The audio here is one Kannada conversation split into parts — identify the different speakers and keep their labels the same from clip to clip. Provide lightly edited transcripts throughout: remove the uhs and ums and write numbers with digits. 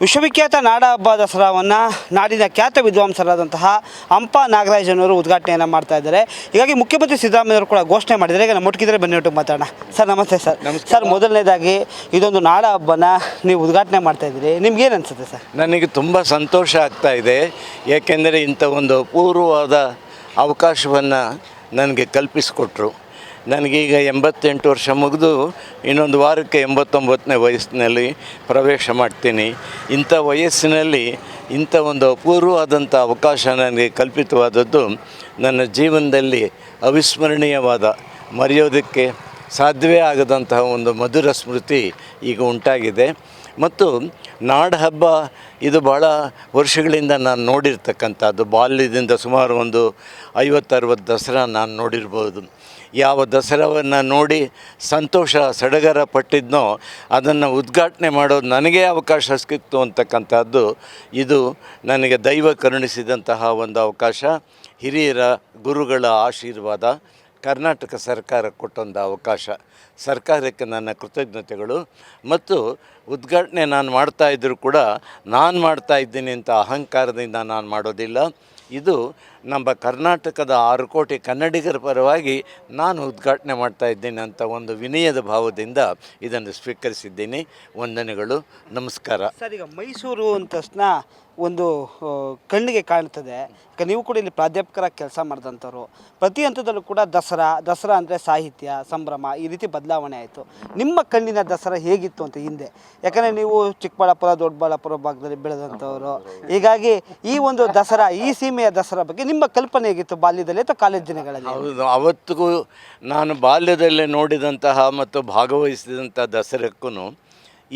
Speaker 1: ವಿಶ್ವವಿಖ್ಯಾತ ನಾಡ ಹಬ್ಬ ದಸರಾವನ್ನು ನಾಡಿನ ಖ್ಯಾತ ವಿದ್ವಾಂಸರಾದಂತಹ ಹಂಪ ನಾಗರಾಜನವರು ಉದ್ಘಾಟನೆಯನ್ನು ಮಾಡ್ತಾ ಇದ್ದಾರೆ. ಹೀಗಾಗಿ ಮುಖ್ಯಮಂತ್ರಿ ಸಿದ್ದರಾಮಯ್ಯವರು ಕೂಡ ಘೋಷಣೆ ಮಾಡಿದರೆ ಈಗ ನಮ್ಮ ಒಟ್ಟಿಗಿದ್ರೆ ಬನ್ನಿಟ್ಟು ಮಾತಾಡೋಣ. ಸರ್ ನಮಸ್ತೆ ಸರ್. ಸರ್, ಮೊದಲನೇದಾಗಿ ಇದೊಂದು ನಾಡ ಹಬ್ಬನ ನೀವು ಉದ್ಘಾಟನೆ ಮಾಡ್ತಾ ಇದ್ದೀರಿ, ನಿಮ್ಗೇನು ಅನಿಸುತ್ತೆ ಸರ್?
Speaker 2: ನನಗೆ ತುಂಬ ಸಂತೋಷ ಆಗ್ತಾ ಇದೆ. ಏಕೆಂದರೆ ಇಂಥ ಒಂದು ಅಪೂರ್ವವಾದ ಅವಕಾಶವನ್ನು ನನಗೆ ಕಲ್ಪಿಸಿಕೊಟ್ರು. ನನಗೀಗ 88 ವರ್ಷ ಮುಗಿದು ಇನ್ನೊಂದು ವಾರಕ್ಕೆ 89ನೇ ವಯಸ್ಸಿನಲ್ಲಿ ಪ್ರವೇಶ ಮಾಡ್ತೀನಿ. ಇಂಥ ವಯಸ್ಸಿನಲ್ಲಿ ಇಂಥ ಒಂದು ಅಪೂರ್ವವಾದಂಥ ಅವಕಾಶ ನನಗೆ ಕಲ್ಪಿತವಾದದ್ದು ನನ್ನ ಜೀವನದಲ್ಲಿ ಅವಿಸ್ಮರಣೀಯವಾದ, ಮರೆಯೋದಕ್ಕೆ ಸಾಧ್ಯವೇ ಆಗದಂತಹ ಒಂದು ಮಧುರ ಸ್ಮೃತಿ ಈಗ ಉಂಟಾಗಿದೆ. ಮತ್ತು ನಾಡ ಹಬ್ಬ ಇದು ಭಾಳ ವರ್ಷಗಳಿಂದ ನಾನು ನೋಡಿರ್ತಕ್ಕಂಥದ್ದು. ಬಾಲ್ಯದಿಂದ ಸುಮಾರು ಒಂದು 50-60 ದಸರಾ ನಾನು ನೋಡಿರ್ಬೋದು. ಯಾವ ದಸರಾವನ್ನು ನೋಡಿ ಸಂತೋಷ ಸಡಗರ ಪಟ್ಟಿದ್ನೋ ಅದನ್ನು ಉದ್ಘಾಟನೆ ಮಾಡೋದು ನನಗೇ ಅವಕಾಶ ಸಿಕ್ತು ಅಂತಕ್ಕಂಥದ್ದು ಇದು ನನಗೆ ದೈವ ಕರುಣಿಸಿದಂತಹ ಒಂದು ಅವಕಾಶ. ಹಿರಿಯರ ಗುರುಗಳ ಆಶೀರ್ವಾದ, ಕರ್ನಾಟಕ ಸರ್ಕಾರ ಕೊಟ್ಟೊಂದು ಅವಕಾಶ. ಸರ್ಕಾರಕ್ಕೆ ನನ್ನ ಕೃತಜ್ಞತೆಗಳು. ಮತ್ತು ಉದ್ಘಾಟನೆ ನಾನು ಮಾಡ್ತಾಯಿದ್ದರೂ ಕೂಡ ನಾನು ಮಾಡ್ತಾಯಿದ್ದೀನಿ ಅಂತ ಅಹಂಕಾರದಿಂದ ನಾನು ಮಾಡೋದಿಲ್ಲ. ಇದು ನಮ್ಮ ಕರ್ನಾಟಕದ 6 ಕೋಟಿ ಕನ್ನಡಿಗರ ಪರವಾಗಿ ನಾನು ಉದ್ಘಾಟನೆ ಮಾಡ್ತಾಯಿದ್ದೀನಿ ಅಂತ ಒಂದು ವಿನಯದ ಭಾವದಿಂದ ಇದನ್ನು ಸ್ವೀಕರಿಸಿದ್ದೀನಿ. ವಂದನೆಗಳು, ನಮಸ್ಕಾರ.
Speaker 1: ಸರ್, ಈಗ ಮೈಸೂರು ಅಂದ ತಕ್ಷಣ ಒಂದು ಕಣ್ಣಿಗೆ ಕಾಣ್ತದೆ. ಈಗ ನೀವು ಕೂಡ ಇಲ್ಲಿ ಪ್ರಾಧ್ಯಾಪಕರಾಗಿ ಕೆಲಸ ಮಾಡಿದಂಥವ್ರು. ಪ್ರತಿ ಹಂತದಲ್ಲೂ ಕೂಡ ದಸರಾ ಅಂದರೆ ಸಾಹಿತ್ಯ, ಸಂಭ್ರಮ, ಈ ರೀತಿ ಬದಲಾವಣೆ ಆಯಿತು. ನಿಮ್ಮ ಕಣ್ಣಿನ ದಸರಾ ಹೇಗಿತ್ತು ಅಂತ ಹಿಂದೆ? ಯಾಕಂದರೆ ನೀವು ಚಿಕ್ಕಬಳ್ಳಾಪುರ, ದೊಡ್ಡಬಳ್ಳಾಪುರ ಭಾಗದಲ್ಲಿ ಬೆಳೆದಂಥವ್ರು. ಹೀಗಾಗಿ ಈ ಒಂದು ದಸರಾ, ಈ ಸೀಮೆಯ ದಸರಾ ಬಗ್ಗೆ ನಿಮ್ಮ ಕಲ್ಪನೆ ಹೇಗಿತ್ತು ಬಾಲ್ಯದಲ್ಲಿ ಅಥವಾ ಕಾಲೇಜ್ ದಿನಗಳಲ್ಲಿ?
Speaker 2: ಹೌದು, ಅವತ್ತಿಗೂ ನಾನು ಬಾಲ್ಯದಲ್ಲೇ ನೋಡಿದಂತಹ ಮತ್ತು ಭಾಗವಹಿಸಿದಂಥ ದಸರಕ್ಕೂ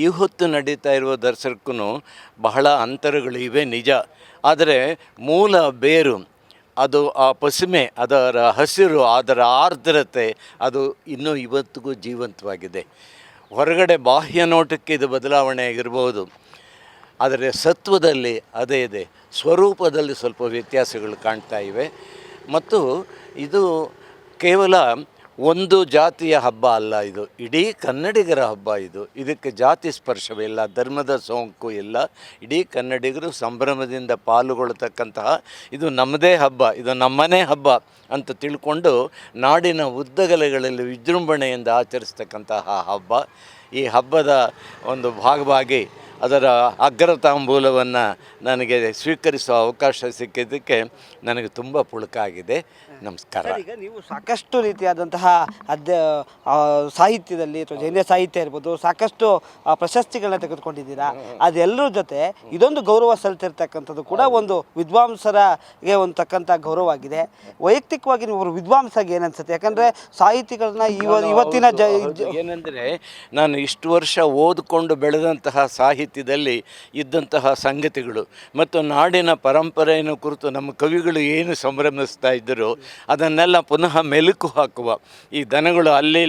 Speaker 2: ಈ ಹೊತ್ತು ನಡೀತಾ ಇರುವ ದಸರಕ್ಕೂ ಬಹಳ ಅಂತರಗಳಿವೆ, ನಿಜ. ಆದರೆ ಮೂಲ ಬೇರು, ಅದು ಆ ಪಸುಮೆ, ಅದರ ಹಸಿರು, ಅದರ ಆರ್ದ್ರತೆ, ಅದು ಇನ್ನೂ ಇವತ್ತಿಗೂ ಜೀವಂತವಾಗಿದೆ. ಹೊರಗಡೆ ಬಾಹ್ಯ ನೋಟಕ್ಕೆ ಇದು ಬದಲಾವಣೆ ಆಗಿರ್ಬೋದು, ಆದರೆ ಸತ್ವದಲ್ಲಿ ಅದೇ ಇದೆ. ಸ್ವರೂಪದಲ್ಲಿ ಸ್ವಲ್ಪ ವ್ಯತ್ಯಾಸಗಳು ಕಾಣ್ತಾ ಇವೆ. ಮತ್ತು ಇದು ಕೇವಲ ಒಂದು ಜಾತಿಯ ಹಬ್ಬ ಅಲ್ಲ, ಇದು ಇಡೀ ಕನ್ನಡಿಗರ ಹಬ್ಬ. ಇದಕ್ಕೆ ಜಾತಿ ಸ್ಪರ್ಶವಿಲ್ಲ, ಧರ್ಮದ ಸೋಂಕು ಇಲ್ಲ. ಇಡೀ ಕನ್ನಡಿಗರು ಸಂಭ್ರಮದಿಂದ ಪಾಲ್ಗೊಳ್ತಕ್ಕಂತಹ ಇದು ನಮ್ಮದೇ ಹಬ್ಬ, ಇದು ನಮ್ಮನೇ ಹಬ್ಬ ಅಂತ ತಿಳ್ಕೊಂಡು ನಾಡಿನ ಉದ್ದಗಲಗಳಲ್ಲಿ ವಿಜೃಂಭಣೆಯಿಂದ ಆಚರಿಸ್ತಕ್ಕಂತಹ ಹಬ್ಬ. ಈ ಹಬ್ಬದ ಒಂದು ಭಾಗವಾಗಿ ಅದರ ಅಗ್ರತಾಂಬೂಲವನ್ನು ನನಗೆ ಸ್ವೀಕರಿಸುವ ಅವಕಾಶ ಸಿಕ್ಕಿದ್ದಕ್ಕೆ ನನಗೆ ತುಂಬ ಪುಳಕ ಆಗಿದೆ. ನಮಸ್ಕಾರ.
Speaker 1: ಈಗ ನೀವು ಸಾಕಷ್ಟು ರೀತಿಯಾದಂತಹ ಸಾಹಿತ್ಯದಲ್ಲಿ ಅಥವಾ ಜೈನ ಸಾಹಿತ್ಯ ಇರ್ಬೋದು, ಸಾಕಷ್ಟು ಪ್ರಶಸ್ತಿಗಳನ್ನ ತೆಗೆದುಕೊಂಡಿದ್ದೀರಾ. ಅದೆಲ್ಲರ ಜೊತೆ ಇದೊಂದು ಗೌರವ ಸಲ್ತಿರ್ತಕ್ಕಂಥದ್ದು ಕೂಡ ಒಂದು ವಿದ್ವಾಂಸರಿಗೆ ಒಂದು ತಕ್ಕಂಥ ಗೌರವ ಆಗಿದೆ. ವೈಯಕ್ತಿಕವಾಗಿ ನೀವು ಒಬ್ಬರು ವಿದ್ವಾಂಸಾಗಿ ಏನನ್ಸುತ್ತೆ? ಯಾಕಂದರೆ ಸಾಹಿತಿಗಳನ್ನ ಇವತ್ತಿನ
Speaker 2: ಏನೆಂದರೆ, ನಾನು ಇಷ್ಟು ವರ್ಷ ಓದಿಕೊಂಡು ಬೆಳೆದಂತಹ ಸಾಹಿತ್ಯದಲ್ಲಿ ಇದ್ದಂತಹ ಸಂಗತಿಗಳು ಮತ್ತು ನಾಡಿನ ಪರಂಪರೆಯನ್ನು ಕುರಿತು ನಮ್ಮ ಕವಿಗಳು ಏನು ಸಂಭ್ರಮಿಸ್ತಾ ಇದ್ದರು ಅದನ್ನೆಲ್ಲ ಪುನಃ ಮೆಲುಕು ಹಾಕುವ, ಈ ದನಗಳು ಅಲ್ಲಿ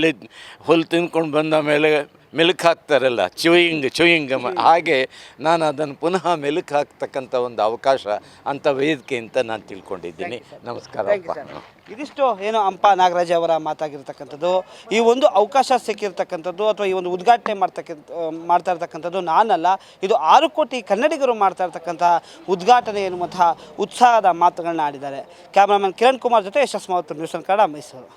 Speaker 2: ಹುಲ್ಲು ತಿಂದ್ಕೊಂಡು ಬಂದ ಮೇಲೆ ಮೆಲುಕು ಹಾಕ್ತಾರಲ್ಲ, ಚೂಯಿಂಗಮ್, ಹಾಗೆ ನಾನು ಅದನ್ನು ಪುನಃ ಮೆಲುಕು ಹಾಕ್ತಕ್ಕಂಥ ಒಂದು ಅವಕಾಶ ಅಂಥ ವೇದಿಕೆ ಅಂತ ನಾನು ತಿಳ್ಕೊಂಡಿದ್ದೀನಿ. ನಮಸ್ಕಾರ.
Speaker 1: ಇದಿಷ್ಟು ಏನು ಹಂಪ ನಾಗರಾಜ ಅವರ ಮಾತಾಗಿರ್ತಕ್ಕಂಥದ್ದು. ಈ ಒಂದು ಅವಕಾಶ ಸಿಕ್ಕಿರ್ತಕ್ಕಂಥದ್ದು ಅಥವಾ ಈ ಒಂದು ಉದ್ಘಾಟನೆ ಮಾಡ್ತಾ ಇರ್ತಕ್ಕಂಥದ್ದು ನಾನಲ್ಲ, ಇದು 6 ಕೋಟಿ ಕನ್ನಡಿಗರು ಮಾಡ್ತಾ ಇರ್ತಕ್ಕಂಥ ಉದ್ಘಾಟನೆ ಎನ್ನುವಂತಹ ಉತ್ಸಾಹದ ಮಾತುಗಳನ್ನ ಆಡಿದ್ದಾರೆ. ಕ್ಯಾಮ್ರಾಮನ್ ಕಿರಣ್ ಕುಮಾರ್ ಜೊತೆ ಯಶಸ್ ಮಾವತ್ತು, ನ್ಯೂಸ್ ಕನ್ನಡ, ಮೈಸೂರು.